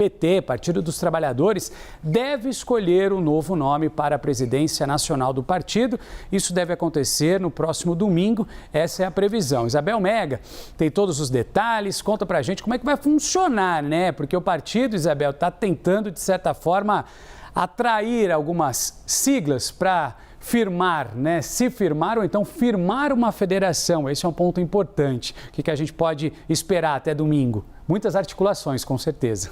PT, Partido dos Trabalhadores, deve escolher um novo nome para a presidência nacional do partido. Isso deve acontecer no próximo domingo, essa é a previsão. Isabel Mega tem todos os detalhes, conta pra gente como é que vai funcionar, né? Porque o partido, Isabel, está tentando, de certa forma, atrair algumas siglas para firmar, né? Se firmar ou então firmar uma federação. Esse é um ponto importante. O que a gente pode esperar até domingo? Muitas articulações, com certeza.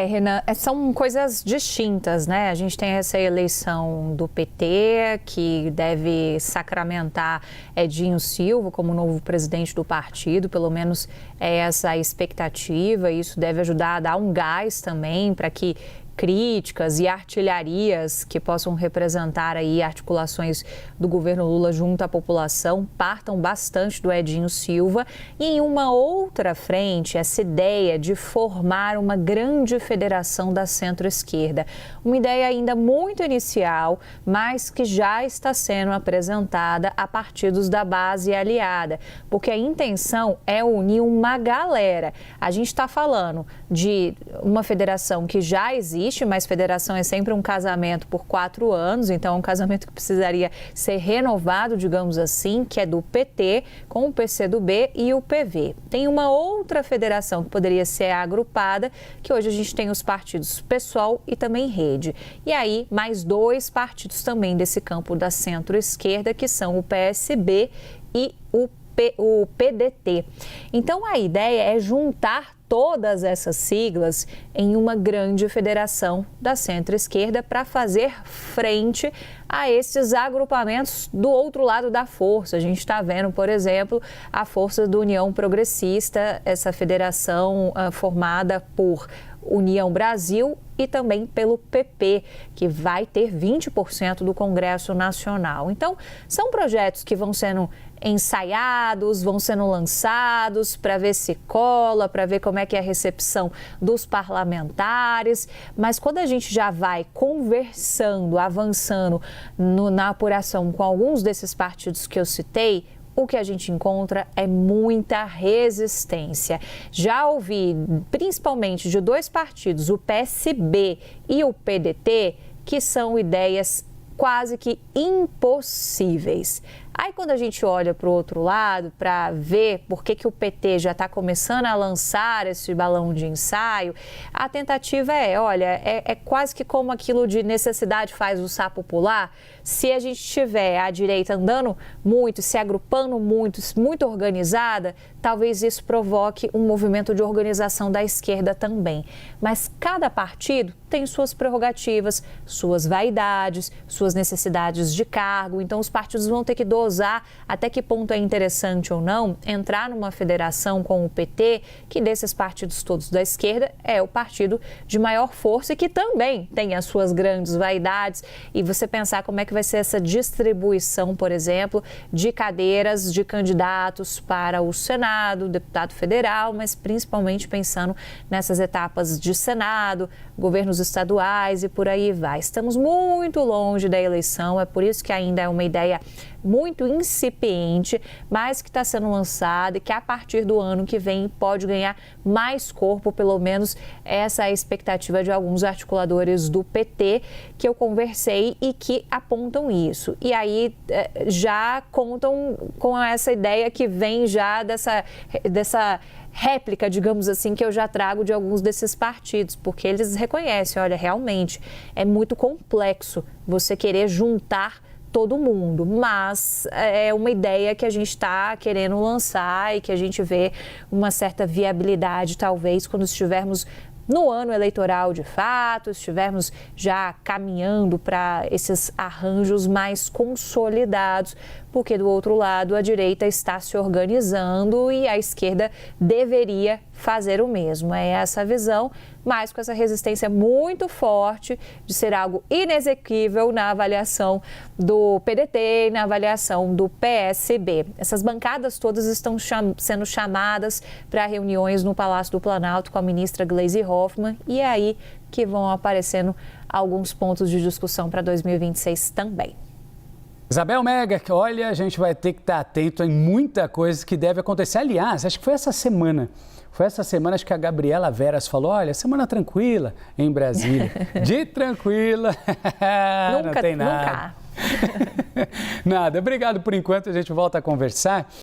Renan, são coisas distintas, né? A gente tem essa eleição do PT, que deve sacramentar Edinho Silva como novo presidente do partido, pelo menos é essa a expectativa. Isso deve ajudar a dar um gás também para que críticas e artilharias que possam representar aí articulações do governo Lula junto à população partam bastante do Edinho Silva. E em uma outra frente, essa ideia de formar uma grande federação da centro-esquerda. Uma ideia ainda muito inicial, mas que já está sendo apresentada a partidos da base aliada, porque a intenção é unir uma galera. A gente está falando de uma federação que já existe, mas federação é sempre um casamento por 4 anos, então é um casamento que precisaria ser renovado, digamos assim, que é do PT com o PCdoB e o PV. Tem uma outra federação que poderia ser agrupada, que hoje a gente tem os partidos PSOL e também Rede. E aí, mais 2 partidos também desse campo da centro-esquerda, que são o PSB e o PDT. Então, a ideia é juntar todas essas siglas em uma grande federação da centro-esquerda para fazer frente a esses agrupamentos do outro lado da força. A gente está vendo, por exemplo, a força do União Progressista, essa federação formada por União Brasil e também pelo PP, que vai ter 20% do Congresso Nacional. Então, são projetos que vão sendo ensaiados, vão sendo lançados para ver se cola, para ver como é que é a recepção dos parlamentares, mas quando a gente já vai conversando, avançando na apuração com alguns desses partidos que eu citei, o que a gente encontra é muita resistência. Já ouvi, principalmente de 2 partidos, o PSB e o PDT, que são ideias quase que impossíveis. Aí, quando a gente olha para o outro lado, para ver por que o PT já está começando a lançar esse balão de ensaio, a tentativa é quase que como aquilo de necessidade faz o sapo pular. Se a gente tiver a direita andando muito, se agrupando muito, muito organizada, talvez isso provoque um movimento de organização da esquerda também. Mas cada partido tem suas prerrogativas, suas vaidades, suas necessidades de cargo. Então, os partidos vão ter que dosar até que ponto é interessante ou não entrar numa federação com o PT, que desses partidos todos da esquerda é o partido de maior força e que também tem as suas grandes vaidades. E você pensar como é que vai ser essa distribuição, por exemplo, de cadeiras de candidatos para o Senado, deputado federal, mas principalmente pensando nessas etapas de Senado, governos estaduais e por aí vai. Estamos muito longe da eleição, é por isso que ainda é uma ideia muito incipiente, mas que está sendo lançada e que a partir do ano que vem pode ganhar mais corpo, pelo menos essa é a expectativa de alguns articuladores do PT que eu conversei e que apontam isso. E aí já contam com essa ideia que vem já dessa réplica, digamos assim, que eu já trago de alguns desses partidos, porque eles reconhecem, olha, realmente é muito complexo você querer juntar todo mundo, mas é uma ideia que a gente está querendo lançar e que a gente vê uma certa viabilidade, talvez, quando estivermos no ano eleitoral de fato, estivermos já caminhando para esses arranjos mais consolidados, porque do outro lado a direita está se organizando e a esquerda deveria fazer o mesmo. É essa a visão, mas com essa resistência muito forte de ser algo inexequível na avaliação do PDT e na avaliação do PSB. Essas bancadas todas estão sendo chamadas para reuniões no Palácio do Planalto com a ministra Gleisi Hoffmann e é aí que vão aparecendo alguns pontos de discussão para 2026 também. Isabel Mega, olha, a gente vai ter que estar atento em muita coisa que deve acontecer. Aliás, acho que foi essa semana. Acho que a Gabriela Veras falou, olha, semana tranquila em Brasília. De tranquila, não tem nada. Nunca. Nada. Obrigado por enquanto, a gente volta a conversar.